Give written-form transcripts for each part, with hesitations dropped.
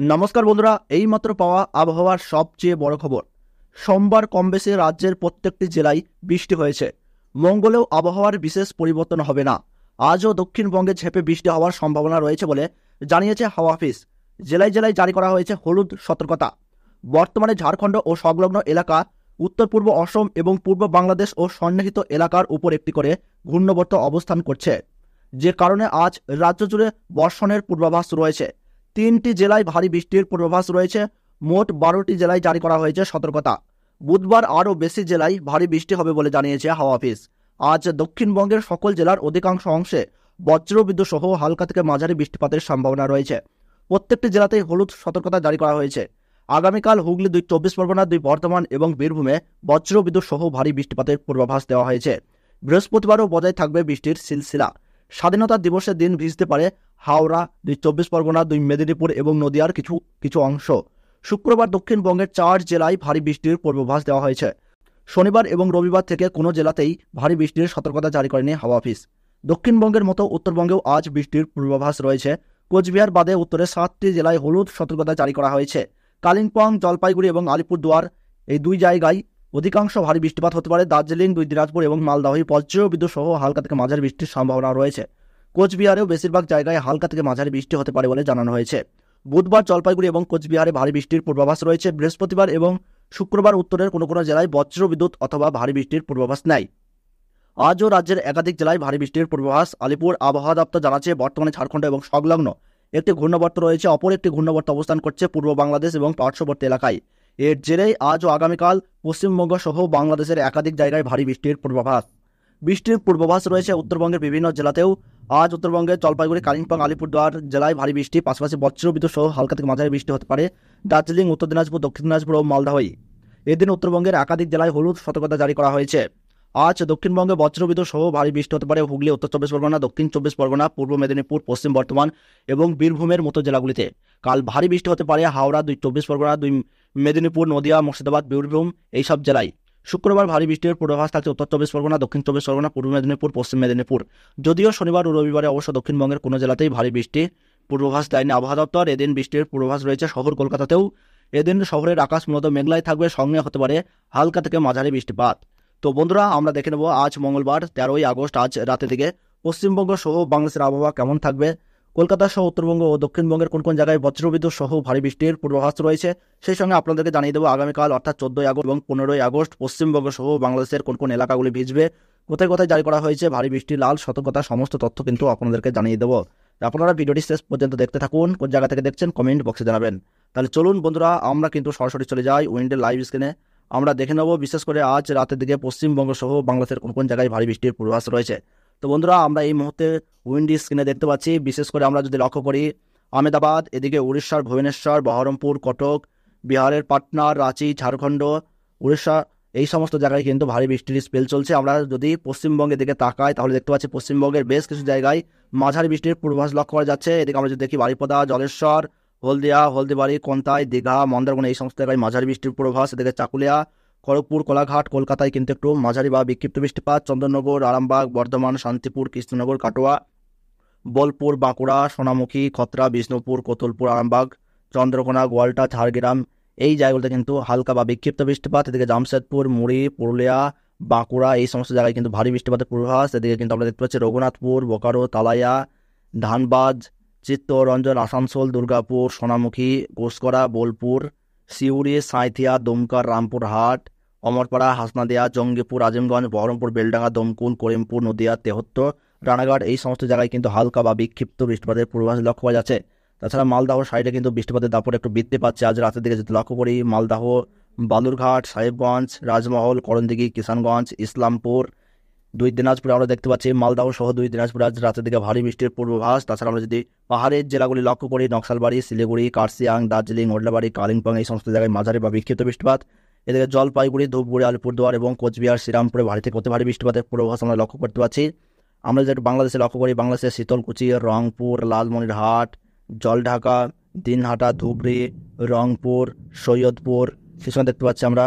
নমস্কার বন্ধুরা, এইমাত্র পাওয়া আবহাওয়ার সবচেয়ে বড় খবর। সোমবার কমবেশি রাজ্যের প্রত্যেকটি জেলায় বৃষ্টি হয়েছে। মঙ্গলেও আবহাওয়ার বিশেষ পরিবর্তন হবে না। আজও দক্ষিণবঙ্গে ঝেঁপে বৃষ্টি হওয়ার সম্ভাবনা রয়েছে বলে জানিয়েছে হাওয়া অফিস। জেলায় জেলায় জারি করা হয়েছে হলুদ সতর্কতা। বর্তমানে ঝাড়খণ্ড ও সংলগ্ন এলাকা, উত্তর পূর্ব অসম এবং পূর্ব বাংলাদেশ ও সন্নিহিত এলাকার উপর একটি করে ঘূর্ণাবর্ত অবস্থান করছে, যে কারণে আজ রাজ্য জুড়ে বর্ষণের পূর্বাভাস রয়েছে। 3টি জেলায় ভারী বৃষ্টির পূর্বাভাস রয়েছে। মোট 12টি জেলায় জারি করা হয়েছে সতর্কতা। বুধবার আরও বেশি জেলায় ভারী বৃষ্টি হবে বলে জানিয়েছে হাওয়া অফিস। আজ দক্ষিণবঙ্গের সকল জেলার অধিকাংশ অংশে বজ্রবিদ্যুৎ সহ হালকা থেকে মাঝারি বৃষ্টিপাতের সম্ভাবনা রয়েছে। প্রত্যেকটি জেলাতেই হলুদ সতর্কতা জারি করা হয়েছে। আগামীকাল হুগলি, 2 চব্বিশ পরগনা, 2 বর্ধমান এবং বীরভূমে বজ্রবিদ্যুৎ সহ ভারী বৃষ্টিপাতের পূর্বাভাস দেওয়া হয়েছে। বৃহস্পতিবারও বজায় থাকবে বৃষ্টির সিলসিলা। স্বাধীনতা দিবসের দিন ভিজতে পারে হাওড়া, 2 চব্বিশ পরগনা, 2 মেদিনীপুর এবং নদিয়ার কিছু অংশ। শুক্রবার দক্ষিণবঙ্গের 4 জেলায় ভারী বৃষ্টির পূর্বাভাস দেওয়া হয়েছে। শনিবার এবং রবিবার থেকে কোনো জেলাতেই ভারী বৃষ্টির সতর্কতা জারি করেনি হাওয়া অফিস। দক্ষিণবঙ্গের মতো উত্তরবঙ্গেও আজ বৃষ্টির পূর্বাভাস রয়েছে। কোচবিহার বাদে উত্তরে 7টি জেলায় হলুদ সতর্কতা জারি করা হয়েছে। কালিম্পং, জলপাইগুড়ি এবং আলিপুরদুয়ার এই 2 জায়গায় অধিকাংশ ভারী বৃষ্টিপাত হতে পারে। দার্জিলিং, 2 দিনাজপুর এবং মালদহে বজ্রবিদ্যুৎ সহ হালকা থেকে মাঝারি বৃষ্টির সম্ভাবনা রয়েছে। কোচবিহারেও বেশিরভাগ জায়গায় হালকা থেকে মাঝারি বৃষ্টি হতে পারে বলে জানানো হয়েছে। বুধবার জলপাইগুড়ি এবং কোচবিহারে ভারী বৃষ্টির পূর্বাভাস রয়েছে। বৃহস্পতিবার এবং শুক্রবার উত্তরের কোনো কোনো জেলায় বজ্রবিদ্যুৎ অথবা ভারী বৃষ্টির পূর্বাভাস নেই। আজও রাজ্যের একাধিক জেলায় ভারী বৃষ্টির পূর্বাভাস। আলিপুর আবহাওয়া দপ্তর জানাচ্ছে, বর্তমানে ঝাড়খণ্ড এবং সংলগ্ন একটি ঘূর্ণাবর্ত রয়েছে। অপর একটি ঘূর্ণাবর্ত অবস্থান করছে পূর্ব বাংলাদেশ এবং পার্শ্ববর্তী এলাকায়। এর জেরেই আজ ও আগামীকাল পশ্চিমবঙ্গ সহ বাংলাদেশের একাধিক জায়গায় ভারী বৃষ্টির পূর্বাভাস। বৃষ্টির পূর্বাভাস রয়েছে উত্তরবঙ্গের বিভিন্ন জেলাতেও। আজ উত্তরবঙ্গের জলপাইগুড়ি, কালিম্পং, আলিপুরদুয়ার জেলায় ভারী বৃষ্টি, পাশাপাশি বজ্রবিদ্যুৎ সহ হালকা থেকে মাঝারি বৃষ্টি হতে পারে। দার্জিলিং, উত্তর দিনাজপুর, দক্ষিণ দিনাজপুর ও মালদহে এদিন উত্তরবঙ্গের একাধিক জেলায় হলুদ সতর্কতা জারি করা হয়েছে। আজ দক্ষিণবঙ্গে বজ্রবিদ্যুৎ সহ ভারী বৃষ্টি হতে পারে হুগলি, উত্তর চব্বিশ পরগনা, দক্ষিণ চব্বিশ পরগনা, পূর্ব মেদিনীপুর, পশ্চিম বর্ধমান এবং বীরভূমের মতো জেলাগুলিতে। কাল ভারী বৃষ্টি হতে পারে হাওড়া, 2 চব্বিশ পরগনা, 2 মেদিনীপুর, নদিয়া, মুর্শিদাবাদ, বীরভূম এই সব জেলায়। শুক্রবার ভারী বৃষ্টির পূর্বাভাস থাকছে উত্তর চব্বিশ পরগনা, দক্ষিণ চব্বিশ পরগনা, পূর্ব মেদিনীপুর, পশ্চিম মেদিনীপুর। যদিও শনিবার ও রবিবারে অবশ্য দক্ষিণবঙ্গের কোনো জেলাতেই ভারী বৃষ্টি পূর্বাভাস দেয়নি আবহাওয়া দপ্তর। এদিন বৃষ্টির পূর্বাভাস রয়েছে শহর কলকাতাতেও। এদিন শহরের আকাশ মূলত মেঘলাই থাকবে, সঙ্গে হতে পারে হালকা থেকে মাঝারি বৃষ্টিপাত। তো বন্ধুরা, আমরা দেখে নেব আজ মঙ্গলবার 13ই আগস্ট আজ রাতে দিকে পশ্চিমবঙ্গ সহ বাংলাদেশের আবহাওয়া কেমন থাকবে। কলকাতা সহ উত্তরবঙ্গ ও দক্ষিণবঙ্গের কোন কোন জায়গায় বজ্রবিদ্যুৎ সহ ভারী বৃষ্টির পূর্বাভাস রয়েছে। সেই সঙ্গে আপনাদেরকে জানিয়ে দেবো আগামীকাল অর্থাৎ 14ই আগস্ট এবং 15ই আগস্ট পশ্চিমবঙ্গ সহ বাংলাদেশের কোন কোন এলাকাগুলি ভিজবে, কোথায় কোথায় জারি করা হয়েছে ভারী বৃষ্টি লাল সতর্কতা, সমস্ত তথ্য কিন্তু আপনাদেরকে জানিয়ে দেবো। আপনারা ভিডিওটি শেষ পর্যন্ত দেখতে থাকুন। কোন জায়গা থেকে দেখছেন কমেন্ট বক্সে জানাবেন। তাহলে চলুন বন্ধুরা, আমরা কিন্তু সরাসরি চলে যাই উইন্ডের লাইভ স্ক্রিনে। আমরা দেখে নেব বিশেষ করে আজ রাতের দিকে পশ্চিমবঙ্গ সহ বাংলাদেশের কোন কোন জায়গায় ভারী বৃষ্টির পূর্বাভাস রয়েছে। তো বন্ধুরা, আমরা এই মুহূর্তে উইন্ডি স্ক্রিনে দেখতে পাচ্ছি। বিশেষ করে আমরা যদি লক্ষ্য করি, আহমেদাবাদ, এদিকে উড়িষ্যার ভুবনেশ্বর, বহরমপুর, কটক, বিহারের পাটনা, রাঁচি, ঝাড়খণ্ড, উড়িষ্যা এই সমস্ত জায়গায় কিন্তু ভারী বৃষ্টির স্পেল চলছে। আমরা যদি পশ্চিমবঙ্গের দিকে তাকাই তাহলে দেখতে পাচ্ছি পশ্চিমবঙ্গের বেশ কিছু জায়গায় মাঝারি বৃষ্টির পূর্বাভাস লক্ষ্য করা যাচ্ছে। এদিকে আমরা যদি দেখি বারিপদা, জলেশ্বর, হলদিয়া, হলদিবাড়ি, কোন্তাই, দীঘা, মন্দারমণি এই সমস্ত জায়গায় মাঝারি বৃষ্টির পূর্বাভাস। এদিকে চাকুলিয়া, খড়গপুর, কোলাঘাট, কলকাতায় কিন্তু একটু মাঝারি বা বিক্ষিপ্ত বৃষ্টিপাত। চন্দননগর, আরামবাগ, বর্ধমান, শান্তিপুর, কৃষ্ণনগর, কাটোয়া, বোলপুর, বাঁকুড়া, সোনামুখী, খত্রা, বিষ্ণুপুর, কোতুলপুর, আরামবাগ, চন্দ্রকোনা, গোয়ালটা, ঝাড়গ্রাম এই জায়গাগুলোতে কিন্তু হালকা বা বিক্ষিপ্ত বৃষ্টিপাত। এদিকে জামশেদপুর, মুড়ি, পুরুলিয়া, বাঁকুড়া এই সমস্ত জায়গায় কিন্তু ভারী বৃষ্টিপাতের পূর্বাভাস। এদিকে কিন্তু আমরা দেখতে পাচ্ছি রঘুনাথপুর, বোকারো, তালাইয়া, ধানবাদ, চিত্তরঞ্জন, আসানসোল, দুর্গাপুর, সোনামুখী, ঘোষকরা, বোলপুর, সিউড়ি, সাঁইথিয়া, দমকা, রামপুরহাট, অমরপাড়া, হাসনাদিয়া, জঙ্গিপুর, আজিমগঞ্জ, বহরমপুর, বেলডাঙ্গা, দমকুল, করিমপুর, নদিয়া, তেহট্ট, রানাঘাট এই সমস্ত জায়গায় কিন্তু হালকা বা বিক্ষিপ্ত বৃষ্টিপাতের পূর্বাভাস লক্ষ্য করা যাচ্ছে। তাছাড়া মালদাহ সাইডে কিন্তু বৃষ্টিপাতের দাপট একটু বৃদ্ধি পাচ্ছে। আজ রাতের দিকে যদি লক্ষ্য করি, মালদাহ, বালুরঘাট, সাহেবগঞ্জ, রাজমহল, করণদিঘি, কিষানগঞ্জ, ইসলামপুর, 2 দিনাজপুরে আমরা দেখতে পাচ্ছি মালদাহ সহ 2 দিনাজপুর আজ রাতের দিকে ভারী বৃষ্টির পূর্বাভাস। তাছাড়া আমরা যদি পাহাড়ের জেলাগুলি লক্ষ্য করি, নকশালবাড়ি, শিলিগুড়ি, কার্শিয়াং, দার্জিলিং, ওদলাবাড়ি, কালিম্পং এই সমস্ত জায়গায় মাঝারি বা বিক্ষিপ্ত বৃষ্টিপাত। এদিকে জলপাইগুড়ি, ধূপগুড়ি, আলিপুরদুয়ার এবং কোচবিহার, শ্রীরামপুরে ভারী থেকে অতি ভারী বৃষ্টিপাতের পূর্বাভাস আমরা লক্ষ্য করতে পারছি। আমরা যেটা বাংলাদেশে লক্ষ্য করি, বাংলাদেশের শীতলকুচি, রংপুর, লালমনিরহাট, জলঢাকা, দিনহাটা, ধুবড়ি, রংপুর, সৈয়দপুর, সেই সময় দেখতে পাচ্ছি আমরা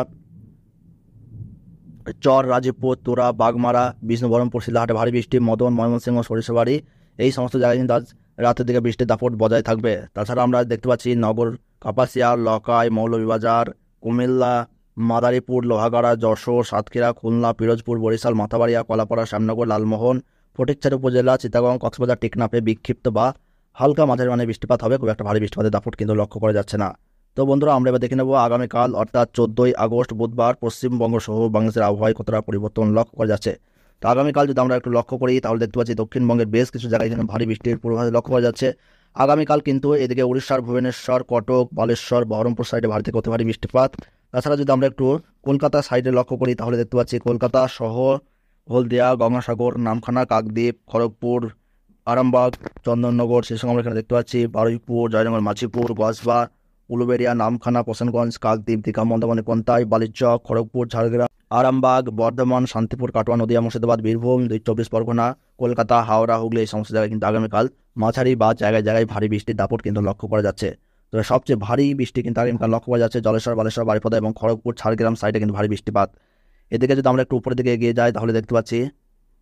চর, রাজীবপুর, তোরা, বাগমারা, বিষ্ণু, বহরমপুর, শিলাহাটে ভারী বৃষ্টি। মদন, ময়মনসিংহ, সরিষাবাড়ি এই সমস্ত জায়গায় কিন্তু আজ রাতের দিকে বৃষ্টির দাপট বজায় থাকবে। তাছাড়া আমরা দেখতে পাচ্ছি নগর, কাপাসিয়া, লকাই, মৌলভীবাজার, কুমিল্লা, মাদারীপুর, লোহাগাড়া, যশোর, সাতক্ষীরা, খুলনা, পিরোজপুর, বরিশাল, মাথাবাড়িয়া, কলাপাড়া, শ্যামনগর, লালমোহন, ফটিকছড়ি উপজেলা, চিটাগং, কক্সবাজার, টেকনাফে বিক্ষিপ্ত বা হালকা মাঝারি মানে বৃষ্টিপাত হবে। খুব একটা ভারী বৃষ্টিপাতের দাপট কিন্তু লক্ষ্য করা যাচ্ছে না। তো বন্ধুরা, আমরা এবার দেখে নেব আগামীকাল অর্থাৎ 14ই আগস্ট বুধবার পশ্চিমবঙ্গ সহ বাংলাদেশের আবহাওয়ায় কতটা পরিবর্তন লক্ষ্য করা যাচ্ছে। তো আগামীকাল যদি আমরা একটু লক্ষ্য করি তাহলে দেখতে পাচ্ছি দক্ষিণবঙ্গের বেশ কিছু জায়গায় কিন্তু ভারী বৃষ্টির পূর্বাভাস লক্ষ্য করা যাচ্ছে। আগামীকাল কিন্তু এদিকে উড়িষ্যার ভুবনেশ্বর, কটক, বালেশ্বর, বহরমপুর সাইডে ভারী থেকে অতি ভারী বৃষ্টিপাত। তাছাড়া যদি আমরা একটু কলকাতা সাইডে লক্ষ্য করি তাহলে দেখতে পাচ্ছি কলকাতা শহর, হলদিয়া, গঙ্গাসাগর, নামখানা, কাকদ্বীপ, খড়গপুর, আরামবাগ, চন্দননগর, সেই সঙ্গে আমরা এখানে দেখতে পাচ্ছি বারুইপুর, জয়নগর, মাছিপুর, গসবা, উলুবেড়িয়া, নামখানা, প্রসেনগঞ্জ, কাকদ্বীপ, দীঘা, মন্দারমণি, কোন্তাই, বালিচক, খড়গপুর, ঝাড়গ্রাম, আরামবাগ, বর্ধমান, শান্তিপুর, কাটোয়া, নদিয়া, মুর্শিদাবাদ, বীরভূম, 24 পরগনা, কলকাতা, হাওড়া, হুগলি এই সমস্ত জায়গায় কিন্তু আগামীকাল মাঝারি বা জায়গায় জায়গায় ভারী বৃষ্টির দাপট কিন্তু লক্ষ্য করা যাচ্ছে। তো সবচেয়ে ভারী বৃষ্টি কিন্তু আগামীকাল লক্ষ্য করা যাচ্ছে জলেশ্বর, বালেশ্বর, বারিপদা এবং খড়গপুর, ঝাড়গ্রাম সাইডে কিন্তু ভারী বৃষ্টিপাত। এদিকে যদি আমরা একটু উপরের দিকে এগিয়ে যাই তাহলে দেখতে পাচ্ছি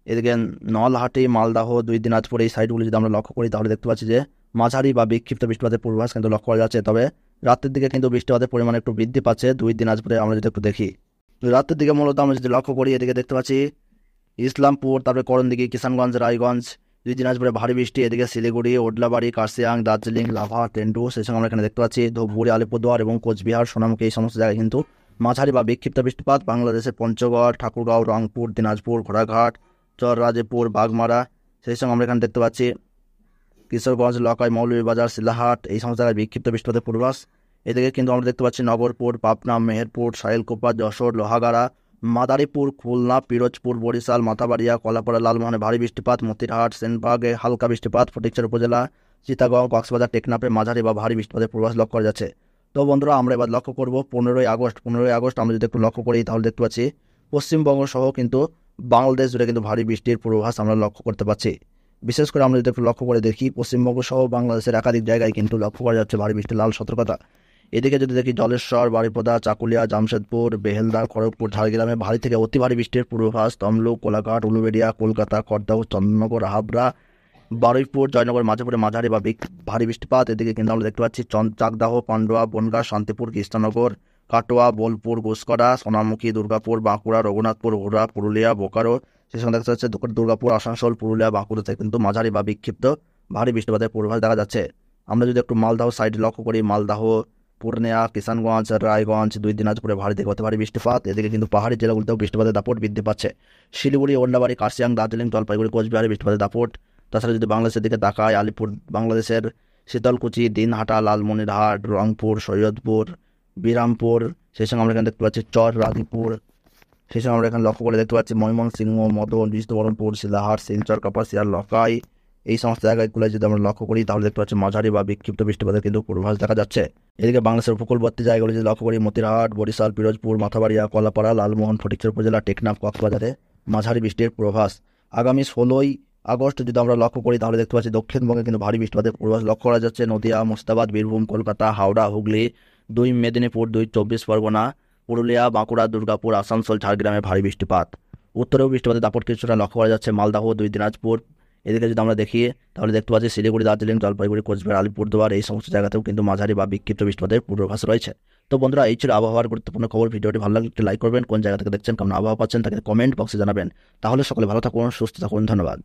এদিকে নলহাটি, মালদাহ, 2 দিনাজপুর এই সাইডগুলি যদি আমরা লক্ষ্য করি তাহলে দেখতে পাচ্ছি যে মাঝারি বা বিক্ষিপ্ত বৃষ্টিপাতের পূর্বাভাস কিন্তু লক্ষ্য করা যাচ্ছে। তবে রাতের দিকে কিন্তু বৃষ্টিপাতের পরিমাণ একটু বৃদ্ধি পাচ্ছে 2 দিনাজপুরে। আমরা যদি একটু দেখি রাতের দিকে মূলত আমরা যদি লক্ষ্য করি এদিকে দেখতে পাচ্ছি ইসলামপুর, তারপরে করণদিঘি, কিষানগঞ্জ, রায়গঞ্জ, 2 দিনাজপুরে ভারী বৃষ্টি। এদিকে শিলিগুড়ি, ওডলাবাড়ি, কার্শিয়াং, দার্জিলিং, লাভা, টেন্ডু, সেই সঙ্গে আমরা এখানে দেখতে পাচ্ছি ধূপগুড়ি, আলিপুরদুয়ার এবং কোচবিহার, সোনামুখী এই সমস্ত জায়গায় কিন্তু মাঝারি বা বিক্ষিপ্ত বৃষ্টিপাত। বাংলাদেশের পঞ্চগড়, ঠাকুরগাঁও, রংপুর, দিনাজপুর, ঘোড়াঘাট, চররাজপুর, বাগমারা, সেই সঙ্গে আমরা এখানে দেখতে পাচ্ছি কিশোরগঞ্জ, লকাই, মৌলভীবাজার, শিলাহাট এই সমস্ত জায়গায় বিক্ষিপ্ত বৃষ্টিপাতের পূর্বাভাস। এদিকে কিন্তু আমরা দেখতে পাচ্ছি নগরপুর, পাবনা, মেহেরপুর, সাহেলকোপা, যশোর, লোহাগাড়া, মাদারীপুর, খুলনা, পিরোজপুর, বরিশাল, মাথাবাড়িয়া, কলাপাড়া, লালমোহনে ভারী বৃষ্টিপাত, মতিরহাট, সেনবাগে হালকা বৃষ্টিপাত, ফটিকছড়ি উপজেলা, চিটাগং, কক্সবাজার, টেকনাফে মাঝারি বা ভারী বৃষ্টিপাতের পূর্বাভাস লক্ষ্য করা যাচ্ছে। তো বন্ধুরা, আমরা এবার লক্ষ্য করব 15ই আগস্ট আমরা যদি একটু লক্ষ্য করি তাহলে দেখতে পাচ্ছি পশ্চিমবঙ্গ সহ কিন্তু বাংলাদেশ জুড়ে কিন্তু ভারী বৃষ্টির পূর্বাভাস আমরা লক্ষ্য করতে পারছি। বিশেষ করে আমরা যদি একটু লক্ষ্য করে দেখি পশ্চিমবঙ্গ সহ বাংলাদেশের একাধিক জায়গায় কিন্তু লক্ষ্য করা যাচ্ছে ভারী বৃষ্টির লাল সতর্কতা। এদিকে যদি দেখি জলেশ্বর, বারিপদা, চাকুলিয়া, জামশেদপুর, বেহেলদা, খড়গপুর, ঝাড়গ্রামে ভারী থেকে অতি ভারী বৃষ্টির পূর্বাভাস। তমলুক, কোলাঘাট, উলুবেড়িয়া, কলকাতা, খড়দহ, চন্দননগর, হাবড়া, বারুইপুর, জয়নগর, মাঝেপুরে মাঝারি বা ভারী বৃষ্টিপাত। এদিকে কিন্তু আমরা দেখতে পাচ্ছি চাকদাহ, পান্ডুয়া, বনগাঁ, শান্তিপুর, কৃষ্ণনগর, কাটোয়া, বোলপুর, ঘুষকরা, সোনামুখী, দুর্গাপুর, বাঁকুড়া, রঘুনাথপুর, হুড়া, পুরুলিয়া, বোকারো, সেই সঙ্গে দেখা যাচ্ছে দুর্গাপুর, আসানসোল, পুরুলিয়া, বাঁকুড়াতে কিন্তু মাঝারি বা বিক্ষিপ্ত ভারী বৃষ্টিপাতের পূর্বাভাস দেখা যাচ্ছে। আমরা যদি একটু মালদাহ সাইডে লক্ষ্য করি, মালদাহ, পূর্ণিয়া, কিষানগঞ্জ, রায়গঞ্জ, 2 দিনাজপুরে ভারী থেকে অতি ভারী বৃষ্টিপাত। এদিকে কিন্তু পাহাড়ি জেলাগুলিতেও বৃষ্টিপাতের দাপট বৃদ্ধি পাচ্ছে। শিলিগুড়ি, ওল্ডাবাড়ি, কার্শিয়াং, দার্জিলিং, জলপাইগুড়ি, কোচবিহারে বৃষ্টিপাতের দাপট। তাছাড়া যদি বাংলাদেশের দিকে তাকায় আলিপুর, বাংলাদেশের শীতলকুচি, দিনহাটা, লালমনিরহাট, রংপুর, সৈয়দপুর, বিরামপুর, সেই সঙ্গে আমরা এখানে দেখতে পাচ্ছি চররাজপুর, সেই সঙ্গে আমরা এখানে লক্ষ্য করে দেখতে পাচ্ছি ময়মনসিংহ, মদন, বিষ্ণুবরণপুর, শিলাহাট, শিলচর, কাপাসিয়া, লকাই এই সমস্ত জায়গাগুলো যদি আমরা লক্ষ্য করি তাহলে দেখতে পাচ্ছি মাঝারি বা বিক্ষিপ্ত বৃষ্টিপাতের কিন্তু পূর্বাভাস দেখা যাচ্ছে। এদিকে বাংলাদেশের উপকূলবর্তী জায়গাগুলো যদি লক্ষ্য করি মতিরহাট, বরিশাল, পিরোজপুর, মাথাবাড়িয়া, কলাপাড়া, লালমোহন, ফটিকছড়ি উপজেলা, টেকনাফ, কক্সবাজারে মাঝারি বৃষ্টির পূর্বাভাস। আগামী 16ই আগস্ট যদি আমরা লক্ষ্য করি তাহলে দেখতে পাচ্ছি দক্ষিণবঙ্গে কিন্তু ভারী বৃষ্টিপাতের পূর্বাভাস লক্ষ্য করা যাচ্ছে। নদিয়া, মুর্শিদাবাদ, বীরভূম, কলকাতা, হাওড়া, হুগলি, 2 মেদিনীপুর, 2 24 পরগনা, পুরুলিয়া, বাঁকুড়া, দুর্গাপুর, আসানসোল, ঝাড়গ্রামে ভারী বৃষ্টিপাত। উত্তরেও বৃষ্টিপাতের দাপট কিছুটা লক্ষ্য করা যাচ্ছে মালদাহ, 2 দিনাজপুর। এদিকে যদি আমরা দেখি তাহলে দেখতে পাচ্ছি শিলিগুড়ি, দার্জিলিং, জলপাইগুড়ি, কোচবিহার, আলিপুরদুয়ার এই সমস্ত জায়গাতেও কিন্তু মাঝারি বা বিক্ষিপ্ত বৃষ্টিপাতের পূর্বাভাস রয়েছে। তো বন্ধুরা, এই ছিল আবহাওয়ার গুরুত্বপূর্ণ খবর। ভিডিওটি ভালো লাগলে একটি লাইক করবেন, কোন জায়গা থেকে দেখছেন, কেমন আবহাওয়া পাচ্ছেন তাকে কমেন্ট বক্সে জানাবেন। তাহলে সকলে ভালো থাকুন, সুস্থ থাকুন, ধন্যবাদ।